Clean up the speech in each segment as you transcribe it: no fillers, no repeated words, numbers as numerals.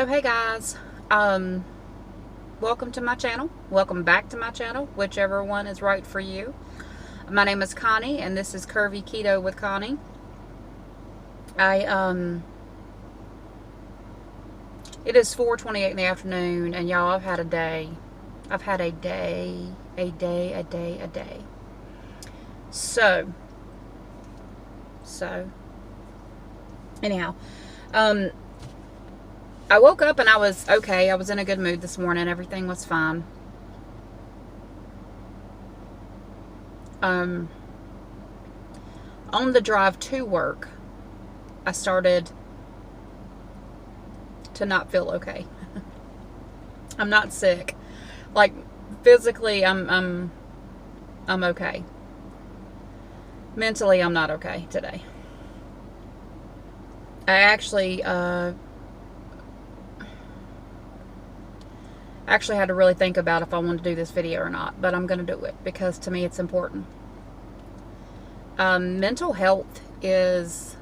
So hey guys, welcome to my channel. Welcome back to my channel, whichever one is right for you. My name is Connie, and this is Curvy Keto with Connie. It is 4:28 in the afternoon, and y'all, I've had a day. I've had a day. So anyhow, I woke up and I was okay. I was in a good mood this morning. Everything was fine. On the drive to work, I started to not feel okay. I'm not sick. Like, physically, I'm okay. Mentally, I'm not okay today. I actually had to really think about if I wanted to do this video or not, but I'm going to do it because to me it's important. Mental health is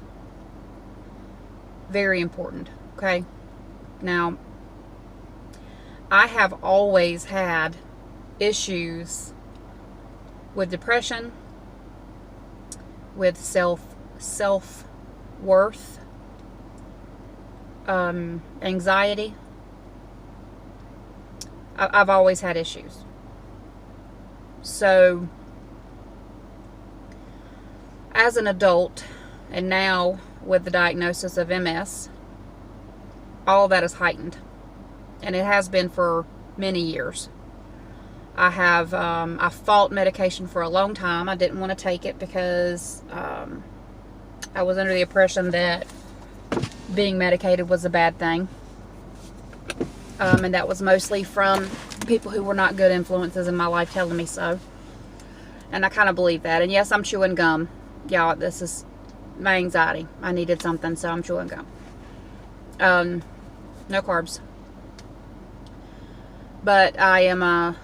very important, okay? Now, I have always had issues with depression, with self-worth, anxiety. I've always had issues. So, as an adult, and now with the diagnosis of MS, all of that is heightened. And it has been for many years. I fought medication for a long time. I didn't want to take it because I was under the impression that being medicated was a bad thing. And that was mostly from people who were not good influences in my life telling me so. And I kind of believe that. And yes, I'm chewing gum. Y'all, this is my anxiety. I needed something, so I'm chewing gum. No carbs. But I'm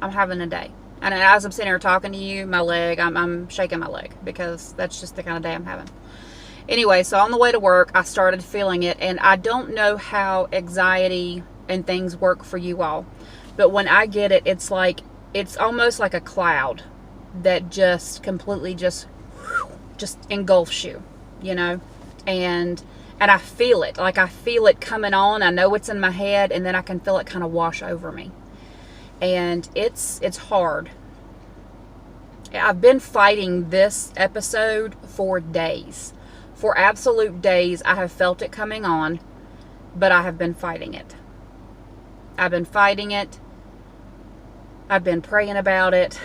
having a day. And as I'm sitting here talking to you, my leg, I'm shaking my leg because that's just the kind of day I'm having. Anyway, so on the way to work, I started feeling it, and I don't know how anxiety and things work for you all, but when I get it, it's almost like a cloud that just completely just engulfs you, you know, and I feel it, like I feel it coming on. I know it's in my head, and then I can feel it kind of wash over me, and it's hard. I've been fighting this episode for days. For absolute days, I have felt it coming on, but I have been fighting it. I've been fighting it. I've been praying about it.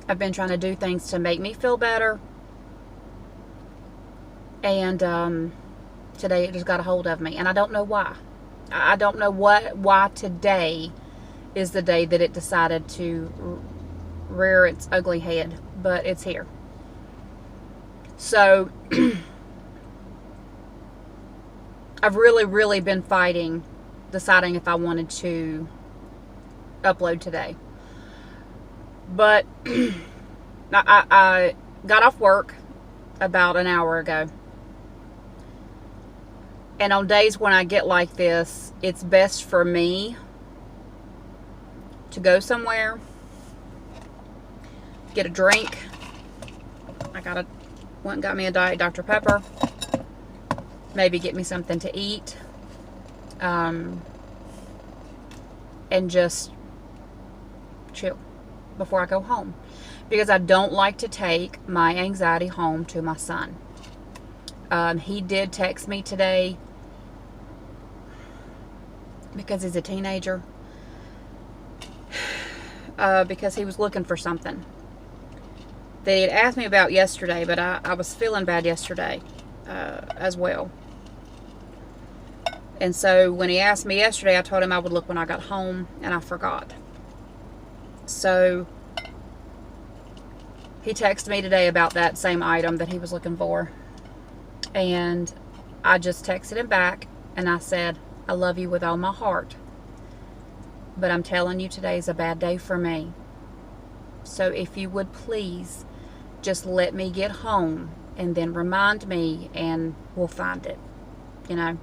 I've been trying to do things to make me feel better. And today it just got a hold of me, and I don't know why. I don't know why today is the day that it decided to rear its ugly head, but it's here. So, I've really been fighting, deciding if I wanted to upload today. But, I got off work about an hour ago. And on days when I get like this, it's best for me to go somewhere, get a drink. Went and got me a Diet Dr. Pepper. Maybe get me something to eat. And just chill before I go home. Because I don't like to take my anxiety home to my son. He did text me today because he's a teenager. Because he was looking for something they had asked me about yesterday, but I was feeling bad yesterday as well. And so when he asked me yesterday, I told him I would look when I got home, and I forgot. So he texted me today about that same item that he was looking for. And I just texted him back, and I said, I love you with all my heart, but I'm telling you today's a bad day for me. So if you would please just let me get home and then remind me, and we'll find it. you know.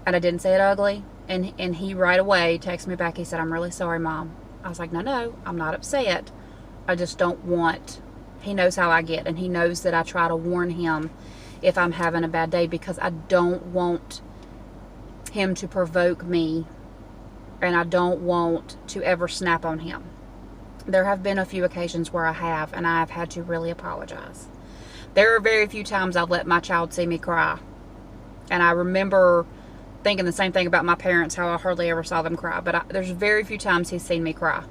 And I didn't say it ugly. And he right away texted me back. He said, I'm really sorry, Mom. I was like, no, I'm not upset. I just don't want, he knows how I get. And he knows that I try to warn him if I'm having a bad day, because I don't want him to provoke me, and I don't want to ever snap on him. There have been a few occasions where I have, and I have had to really apologize. There are very few times I've let my child see me cry. And I remember thinking the same thing about my parents, how I hardly ever saw them cry. But there's very few times he's seen me cry.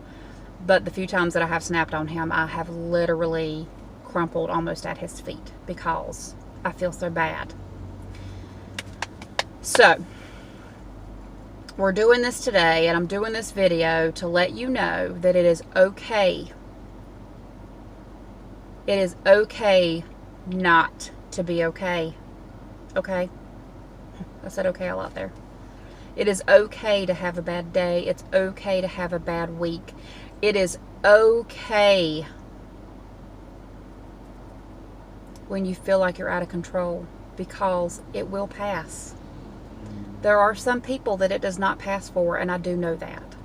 But the few times that I have snapped on him, I have literally crumpled almost at his feet because I feel so bad. So, we're doing this today, and I'm doing this video to let you know that it is okay. It is okay not to be okay. Okay? I said okay a lot there. It is okay to have a bad day. It's okay to have a bad week. It is okay when you feel like you're out of control, because it will pass. There are some people that it does not pass for, and I do know that.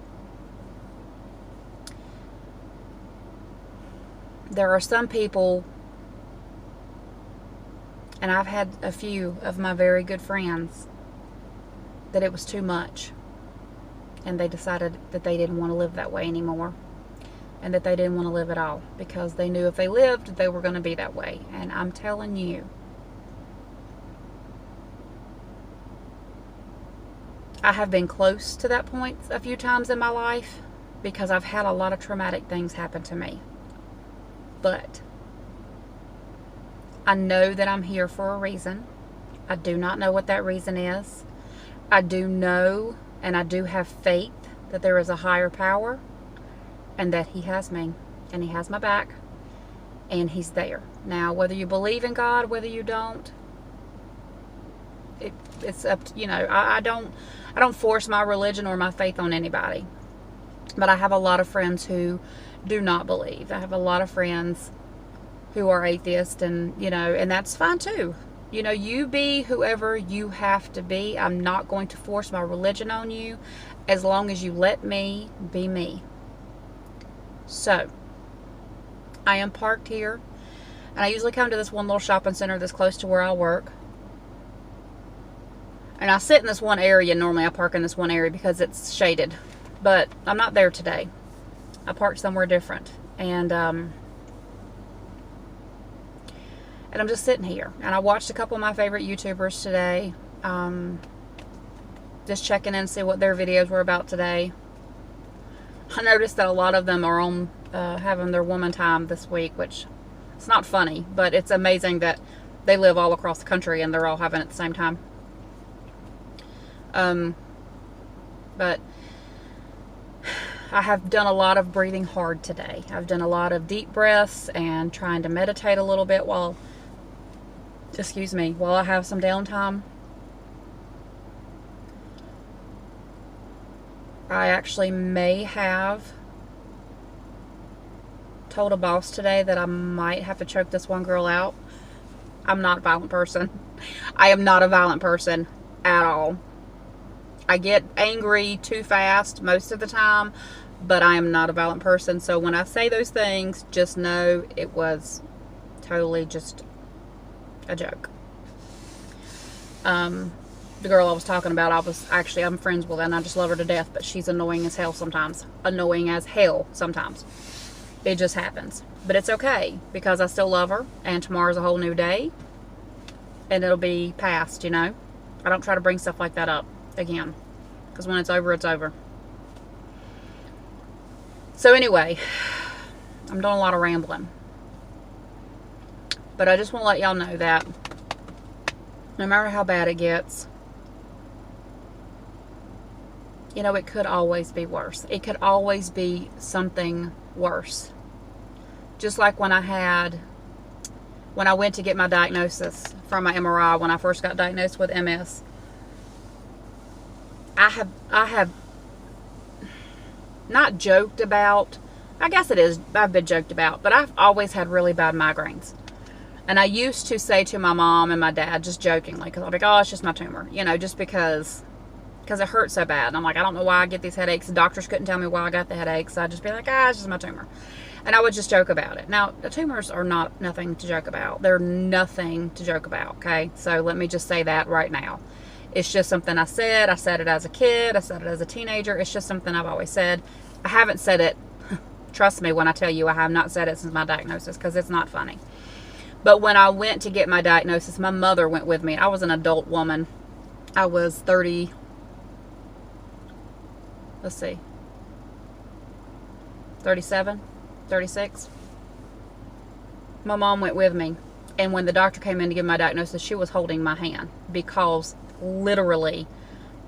There are some people, and I've had a few of my very good friends, that it was too much. And they decided that they didn't want to live that way anymore. And that they didn't want to live at all. Because they knew if they lived, they were going to be that way. And I'm telling you, I have been close to that point a few times in my life, because I've had a lot of traumatic things happen to me. But I know that I'm here for a reason. I do not know what that reason is. I do know, and I do have faith that there is a higher power, and that He has me, and He has my back, and He's there. Now, whether you believe in God, whether you don't, it's up to, you know, I don't force my religion or my faith on anybody. But I have a lot of friends who do not believe. I have a lot of friends who are atheists, and, you know, and that's fine too. You know, you be whoever you have to be. I'm not going to force my religion on you, as long as you let me be me. So, I am parked here, and I usually come to this one little shopping center that's close to where I work. And I sit in this one area. Normally I park in this one area because it's shaded, but I'm not there today. I parked somewhere different, and I'm just sitting here. And I watched a couple of my favorite YouTubers today, just checking in to see what their videos were about today. I noticed that a lot of them are on having their woman time this week, which it's not funny, but it's amazing that they live all across the country and they're all having it at the same time. But I have done a lot of breathing hard today. I've done a lot of deep breaths and trying to meditate a little bit while I have some downtime. I actually may have told a boss today that I might have to choke this one girl out. I'm not a violent person. I am not a violent person at all. I get angry too fast most of the time, but I am not a violent person. So when I say those things, just know it was totally just a joke. The girl I was talking about, I'm friends with her, and I just love her to death, but she's annoying as hell sometimes. Annoying as hell sometimes. It just happens. But it's okay, because I still love her, and tomorrow's a whole new day, and it'll be past, you know? I don't try to bring stuff like that up again, because when it's over, it's over. So anyway, I'm doing a lot of rambling. But I just want to let y'all know that no matter how bad it gets, you know, it could always be worse. It could always be something worse. Just like when I went to get my diagnosis from my MRI, when I first got diagnosed with MS, I have not joked about, I guess it is, I've been joked about, but I've always had really bad migraines. And I used to say to my mom and my dad, just jokingly, because I'll be like, oh, it's just my tumor, you know, just because it hurts so bad. And I'm like, I don't know why I get these headaches. The doctors couldn't tell me why I got the headaches. So I'd just be like, it's just my tumor. And I would just joke about it. Now, the tumors are nothing to joke about. They're nothing to joke about, okay? So let me just say that right now. It's just something I said. I said it as a kid. I said it as a teenager. It's just something I've always said. I haven't said it, trust me when I tell you I have not said it since my diagnosis, because it's not funny. But when I went to get my diagnosis, my mother went with me. I was an adult woman. I was 30, let's see, 37, 36. My mom went with me. And when the doctor came in to give my diagnosis, she was holding my hand, because literally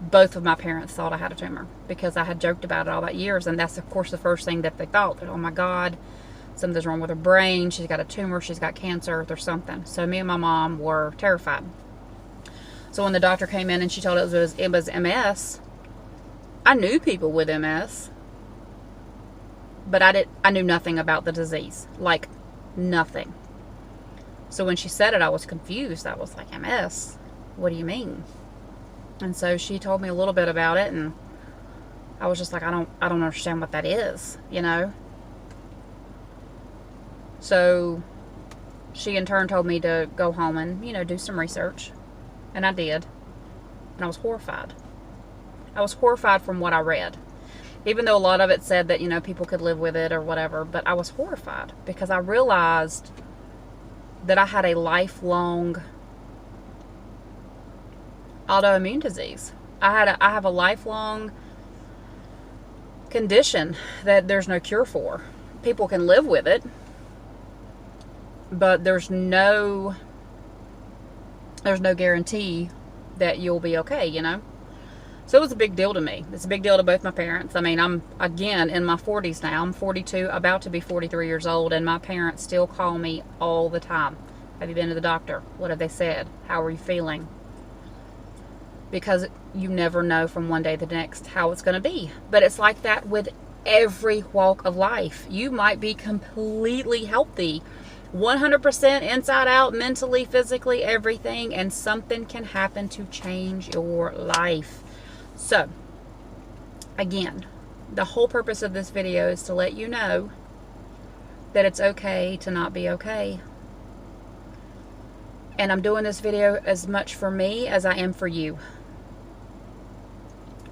both of my parents thought I had a tumor, because I had joked about it all that years. And that's, of course, the first thing that they thought. Oh, my God, something's wrong with her brain. She's got a tumor. She's got cancer. There's something. So me and my mom were terrified. So when the doctor came in and she told us it was MS, I knew people with MS, but I knew nothing about the disease. Like, nothing. So when she said it, I was confused. I was like, MS? What do you mean? And so she told me a little bit about it, and I was just like, I don't understand what that is, you know? So she in turn told me to go home and, you know, do some research. And I did. And I was horrified. I was horrified from what I read. Even though a lot of it said that, you know, people could live with it or whatever. But I was horrified because I realized that I had a lifelong autoimmune disease. I have a lifelong condition that there's no cure for. People can live with it, but there's no guarantee that you'll be okay, you know? So it was a big deal to me. It's a big deal to both my parents. I mean, I'm, again, in my 40s now. I'm 42, about to be 43 years old, and my parents still call me all the time. Have you been to the doctor? What have they said? How are you feeling? Because you never know from one day to the next how it's going to be. But it's like that with every walk of life. You might be completely healthy, 100% inside out, mentally, physically, everything, and something can happen to change your life. So, again, the whole purpose of this video is to let you know that it's okay to not be okay. And I'm doing this video as much for me as I am for you.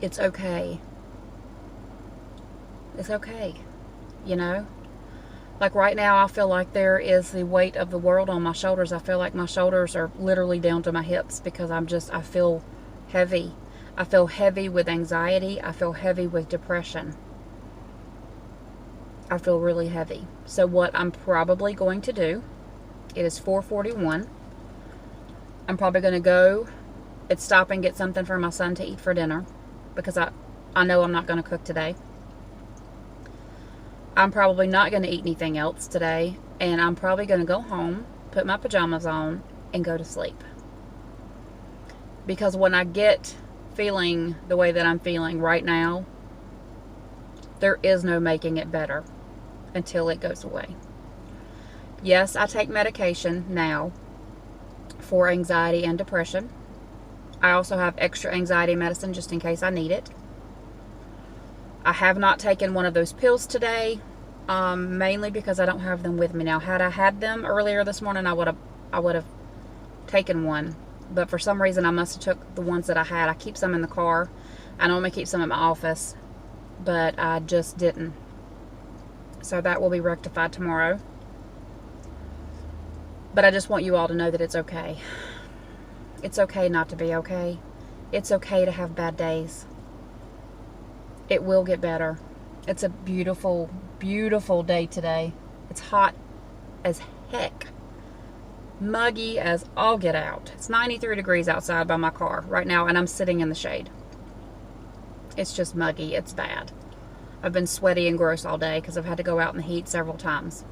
It's okay. It's okay, you know? Like right now, I feel like there is the weight of the world on my shoulders. I feel like my shoulders are literally down to my hips because I feel heavy. I feel heavy with anxiety. I feel heavy with depression. I feel really heavy. So what I'm probably going to do, it is 4:41. I'm probably going to go and stop and get something for my son to eat for dinner because I know I'm not going to cook today. I'm probably not going to eat anything else today, and I'm probably going to go home, put my pajamas on, and go to sleep. Because when I get feeling the way that I'm feeling right now, there is no making it better until it goes away. Yes, I take medication now for anxiety and depression. I also have extra anxiety medicine just in case I need it. I have not taken one of those pills today, mainly because I don't have them with me now. Had I had them earlier this morning, I would have taken one. But for some reason, I must have took the ones that I had. I keep some in the car. I normally keep some at my office, but I just didn't. So that will be rectified tomorrow. But I just want you all to know that it's okay. It's okay not to be okay. It's okay to have bad days. It will get better. It's a beautiful, beautiful day today. It's hot as heck. Muggy as all get out. It's 93 degrees outside by my car right now, and I'm sitting in the shade. It's just muggy. It's bad. I've been sweaty and gross all day because I've had to go out in the heat several times.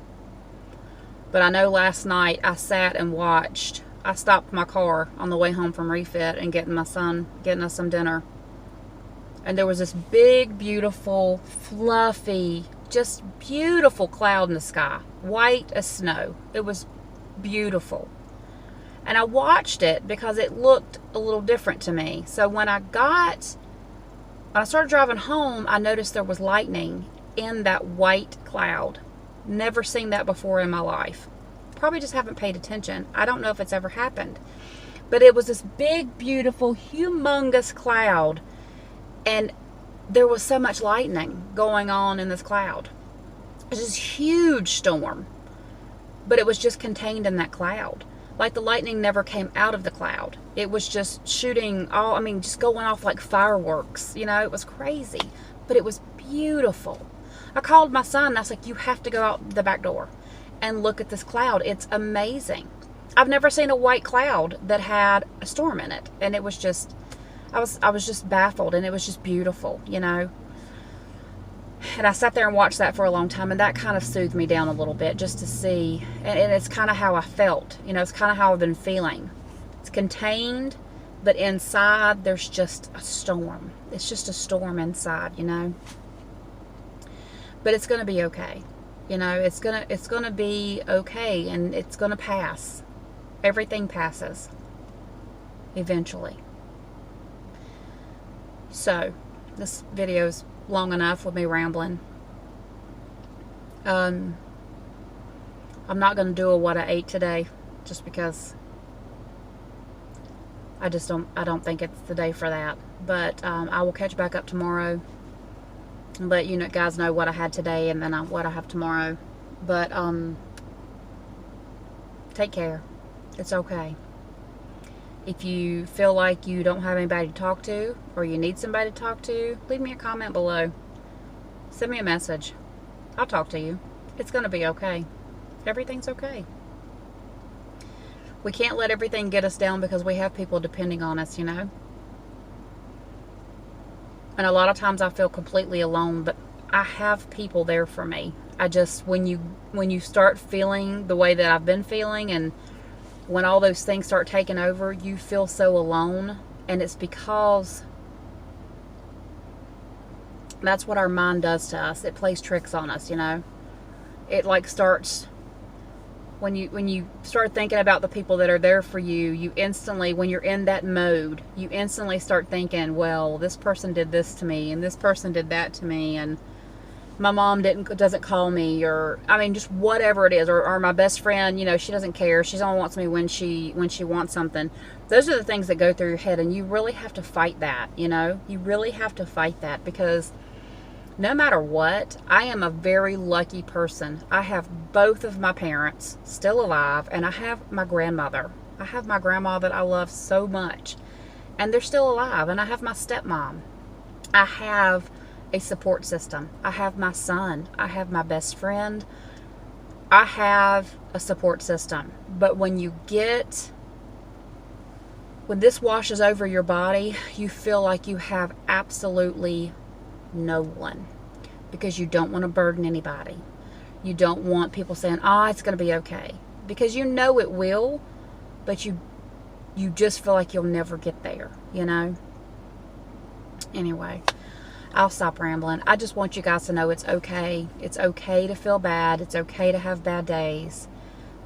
But I know last night I sat and watched. I stopped my car on the way home from refit and getting us some dinner. And there was this big, beautiful, fluffy, just beautiful cloud in the sky. White as snow. It was beautiful. And I watched it because it looked a little different to me. So when I started driving home, I noticed there was lightning in that white cloud. Never seen that before in my life. Probably just haven't paid attention. I don't know if it's ever happened. But it was this big, beautiful, humongous cloud. And there was so much lightning going on in this cloud. It was this huge storm. But it was just contained in that cloud. Like the lightning never came out of the cloud. It was just shooting just going off like fireworks. You know, it was crazy. But it was beautiful. I called my son and I was like, you have to go out the back door and look at this cloud. It's amazing. I've never seen a white cloud that had a storm in it. And it was just, I was just baffled, and it was just beautiful, you know. And I sat there and watched that for a long time, and that kind of soothed me down a little bit just to see. And it's kind of how I felt. You know, it's kind of how I've been feeling. It's contained, but inside there's just a storm. It's just a storm inside, you know. But it's going to be okay. You know, it's going to be okay, and it's going to pass. Everything passes eventually. So, this video is long enough with me rambling. I'm not going to do a what I ate today, just because I don't think it's the day for that. But I will catch back up tomorrow. But you know, guys know what I had today, and then what I have tomorrow. But take care. It's okay. If you feel like you don't have anybody to talk to, or you need somebody to talk to, leave me a comment below. Send me a message. I'll talk to you. It's going to be okay. Everything's okay. We can't let everything get us down because we have people depending on us, you know. And a lot of times I feel completely alone, but I have people there for me. I just, when you start feeling the way that I've been feeling, and when all those things start taking over, you feel so alone. And it's because that's what our mind does to us. It plays tricks on us, you know. It like starts, when you start thinking about the people that are there for you, you instantly, when you're in that mode, you instantly start thinking, well, this person did this to me, and this person did that to me, and my mom doesn't call me, or I mean, just whatever it is, or my best friend, you know, she doesn't care. She only wants me when she wants something. Those are the things that go through your head, and you really have to fight that, you know. You really have to fight that, because no matter what, I am a very lucky person. I have both of my parents still alive, and I have my grandmother. I have my grandma that I love so much, and they're still alive, and I have my stepmom. I have a support system. I have my son. I have my best friend. I have a support system. But when this washes over your body, you feel like you have absolutely no one, because you don't want to burden anybody. You don't want people saying, oh, it's going to be okay, because you know it will, but you just feel like you'll never get there, you know. Anyway, I'll stop rambling. I just want you guys to know it's okay. It's okay to feel bad. It's okay to have bad days.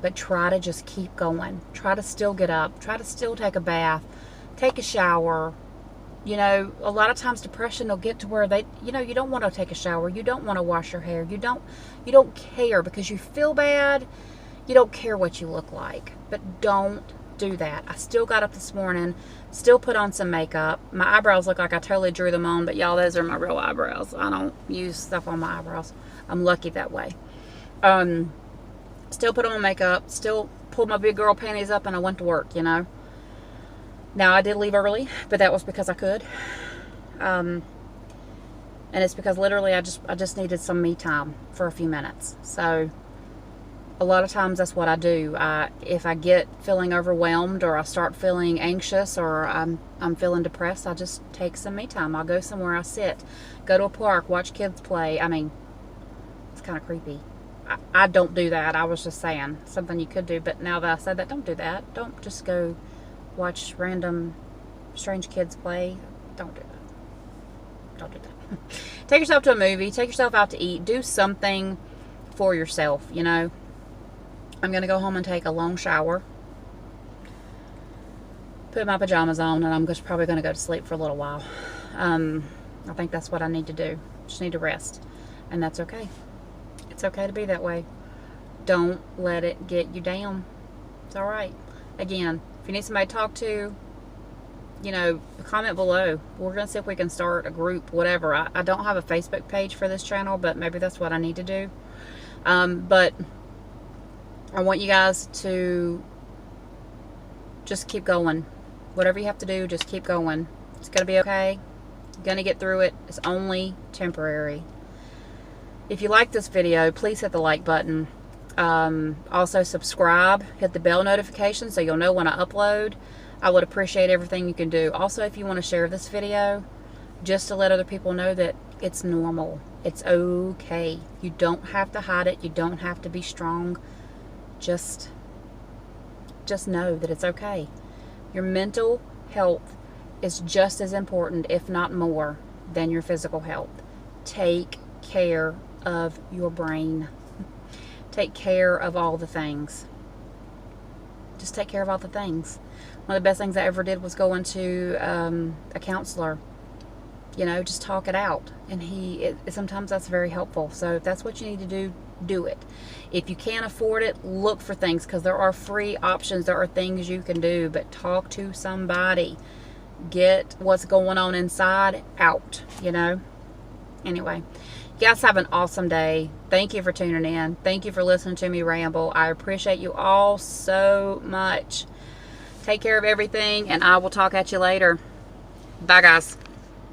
But try to just keep going. Try to still get up. Try to still take a bath. Take a shower. You know, a lot of times depression will get to where you don't want to take a shower. You don't want to wash your hair. You don't care because you feel bad. You don't care what you look like. But don't do that. I still got up this morning, still put on some makeup. My eyebrows look like I totally drew them on, but y'all, those are my real eyebrows. I don't use stuff on my eyebrows. I'm lucky that way. Still put on makeup, still pulled my big girl panties up, and I went to work, you know. Now, I did leave early, but that was because I could. And it's because literally I just needed some me time for a few minutes. So a lot of times that's what I do. If I get feeling overwhelmed, or I start feeling anxious, or I'm feeling depressed, I just take some me time. I'll go somewhere, I sit, go to a park, watch kids play. I mean, it's kind of creepy. I don't do that. I was just saying something you could do, but now that I said that, don't do that. Don't just go watch random strange kids play. Don't do that. Don't do that. Take yourself to a movie. Take yourself out to eat. Do something for yourself, you know. I'm going to go home and take a long shower, put my pajamas on, and I'm just probably going to go to sleep for a little while. I think that's what I need to do. Just need to rest. And that's okay. It's okay to be that way. Don't let it get you down. It's alright. Again, if you need somebody to talk to, you know, comment below. We're going to see if we can start a group, whatever. I don't have a Facebook page for this channel, but maybe that's what I need to do. But I want you guys to just keep going. Whatever you have to do, just keep going. It's going to be okay. You're going to get through it. It's only temporary. If you like this video, please hit the like button. Also subscribe. Hit the bell notification so you'll know when I upload. I would appreciate everything you can do. Also, if you want to share this video, just to let other people know that it's normal. It's okay. You don't have to hide it. You don't have to be strong. Just know that it's okay. Your mental health is just as important, if not more, than your physical health. Take care of your brain. Take care of all the things. Just take care of all the things. One of the best things I ever did was go into a counselor. You know, just talk it out. And sometimes that's very helpful. So if that's what you need to do, do it. If you can't afford it, look for things, because there are free options. There are things you can do, but talk to somebody. Get what's going on inside out, you know. Anyway, you guys have an awesome day. Thank you for tuning in. Thank you for listening to me ramble. I appreciate you all so much. Take care of everything, and I will talk at you later. Bye, guys.